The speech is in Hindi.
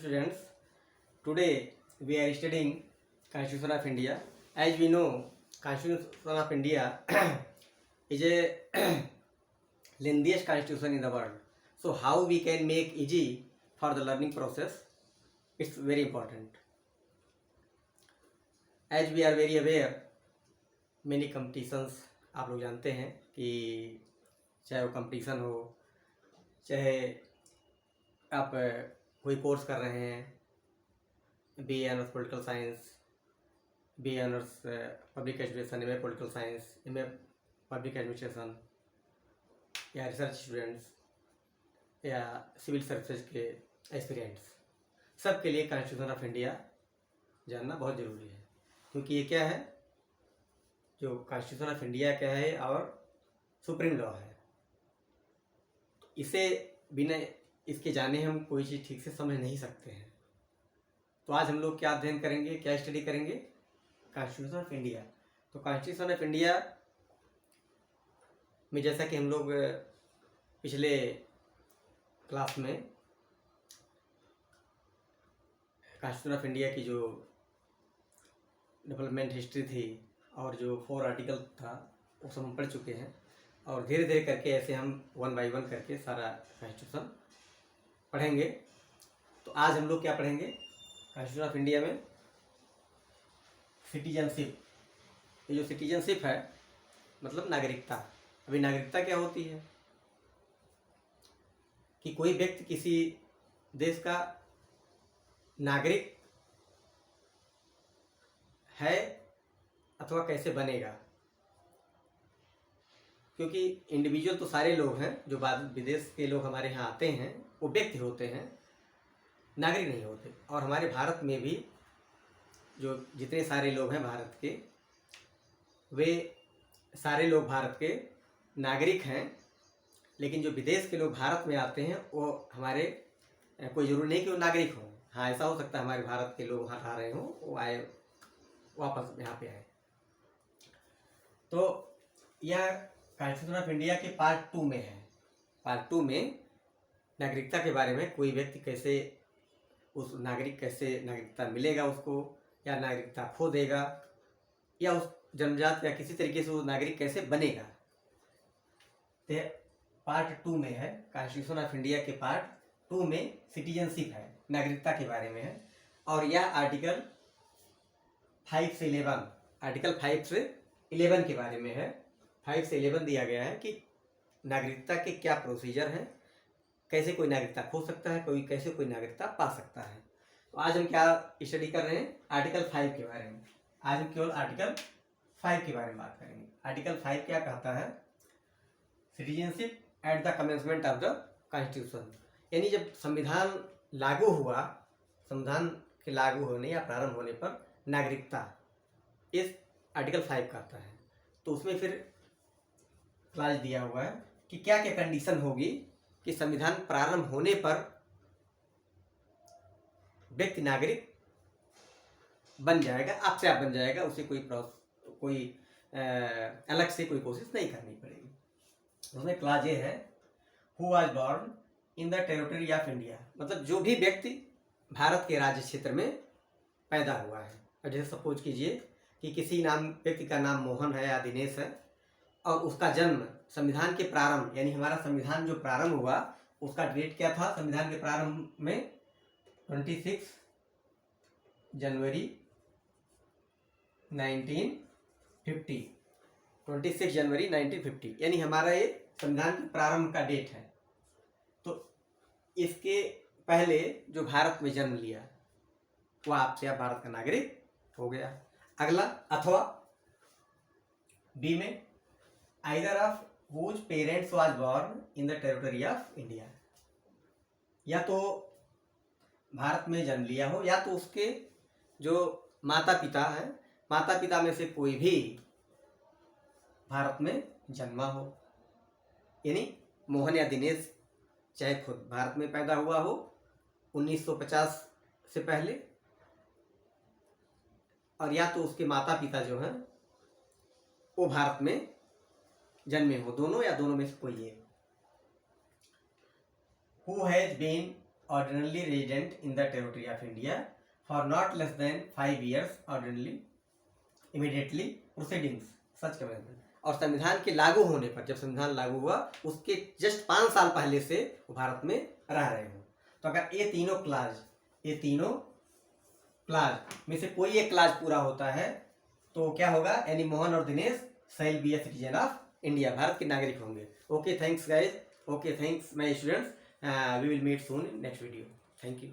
students. Today we are studying Constitution of India. As we know, Constitution of India is a lengthiest constitution in the world. So how we can make easy for the learning process? It's very important. As we are very aware, many competitions आप लोग जानते हैं कि चाहे वो कंपटीशन हो, चाहे आप कोई कोर्स कर रहे हैं, B A honours political science, B A honours public education, M A political science, M A public administration, या रिसर्च स्टूडेंट्स या सिविल सर्विसेज के एस्पिरेंट्स, सब के लिए कॉन्स्टिट्यूशन ऑफ इंडिया जानना बहुत ज़रूरी है। क्योंकि ये क्या है, जो कॉन्स्टिट्यूशन ऑफ इंडिया क्या है और सुप्रीम लॉ है। इसे बिना इसके जाने हम कोई चीज़ ठीक से समझ नहीं सकते हैं। तो आज हम लोग क्या अध्ययन करेंगे, क्या स्टडी करेंगे? Constitution of India. तो कॉन्स्टिट्यूशन ऑफ इंडिया में जैसा कि हम लोग पिछले क्लास में कॉन्स्टिट्यूशन ऑफ इंडिया की जो डेवलपमेंट हिस्ट्री थी और जो 4 आर्टिकल था वो सब हम पढ़ चुके हैं, और धीरे धीरे करके ऐसे हम 1 बाय 1 करके सारा कॉन्स्टिट्यूशन पढ़ेंगे। तो आज हम लोग क्या पढ़ेंगे कॉन्स्टिट्यूशन ऑफ इंडिया में? सिटीजनशिप। ये जो सिटीजनशिप है मतलब नागरिकता। अभी नागरिकता क्या होती है कि कोई व्यक्ति किसी देश का नागरिक है अथवा कैसे बनेगा। क्योंकि इंडिविजुअल तो सारे लोग हैं, जो बाद विदेश के लोग हमारे यहाँ आते हैं वो व्यक्ति होते हैं, नागरिक नहीं होते। और हमारे भारत में भी जो जितने सारे लोग हैं भारत के, वे सारे लोग भारत के नागरिक हैं। लेकिन जो विदेश के लोग भारत में आते हैं वो हमारे कोई ज़रूरी नहीं कि वो नागरिक हों। हाँ, ऐसा हो सकता है हमारे भारत के लोग वहाँ रह रहे हों, वो आए वापस यहाँ पे आए। तो यह कॉन्स्टिट्यूशन ऑफ इंडिया के पार्ट 2 में है। पार्ट 2 में नागरिकता के बारे में, कोई व्यक्ति कैसे, उस नागरिक कैसे नागरिकता मिलेगा उसको, या नागरिकता खो देगा, या उस जन्मजात या किसी तरीके से वो नागरिक कैसे बनेगा। तो पार्ट 2 में है कॉन्स्टिट्यूशन ऑफ इंडिया के पार्ट 2 में सिटीजनशिप है, नागरिकता के बारे में है। और यह आर्टिकल 5 से 11, आर्टिकल 5 से 11 के बारे में है। 5 से 11 दिया गया है कि नागरिकता के क्या प्रोसीजर हैं, कैसे कोई नागरिकता खो सकता है, कोई कैसे कोई नागरिकता पा सकता है। तो आज हम क्या स्टडी कर रहे हैं? आर्टिकल 5 के बारे में। आज हम केवल आर्टिकल 5 के बारे में बात करेंगे। आर्टिकल 5 क्या कहता है? Citizenship at the commencement of the constitution. यानी जब संविधान लागू हुआ, संविधान के लागू होने या प्रारंभ होने पर नागरिकता, इस आर्टिकल 5 कहता है। तो उसमें फिर क्लास दिया हुआ है कि क्या क्या कंडीशन होगी कि संविधान प्रारंभ होने पर व्यक्ति नागरिक बन जाएगा, आप से आप बन जाएगा, उसे कोई अलग से कोई कोशिश नहीं करनी पड़ेगी। उसमें क्लास ये है, who was born in the territory of India. मतलब जो भी व्यक्ति भारत के राज्य क्षेत्र में पैदा हुआ है। और जैसे सपोज कीजिए कि किसी व्यक्ति का नाम मोहन है या दिनेश है, और उसका जन्म संविधान के प्रारंभ, यानी हमारा संविधान जो प्रारंभ हुआ उसका डेट क्या था? संविधान के प्रारंभ में 26 जनवरी 1950, 26 जनवरी 1950, यानी हमारा ये संविधान के प्रारंभ का डेट है। तो इसके पहले जो भारत में जन्म लिया वो आपसे आप भारत का नागरिक हो गया। अगला, अथवा बी में, either of whose parents was born in the territory of India. या तो भारत में जन्म लिया हो, या तो उसके जो माता पिता हैं, माता पिता में से कोई भी भारत में जन्मा हो। यानी मोहन या दिनेश चाहे खुद भारत में पैदा हुआ हो 1950 से पहले, और या तो उसके माता पिता जो हैं वो भारत में जन्मे हो, दोनों या दोनों में से कोई एक। Who has been ordinarily resident in the territory of India for not less than 5 years ordinarily immediately proceedings such commencement। और संविधान के लागू होने पर, जब संविधान लागू हुआ उसके जस्ट 5 साल पहले से वो भारत में रह रहे हो। तो अगर ये तीनों क्लाज में से कोई एक क्लाज पूरा होता है तो क्या होगा, यानी मोहन और Dinesh shall be a citizen of India, Bharat के नागरिक होंगे। Okay, thanks guys. Okay, thanks my students. We will meet soon in next video. Thank you.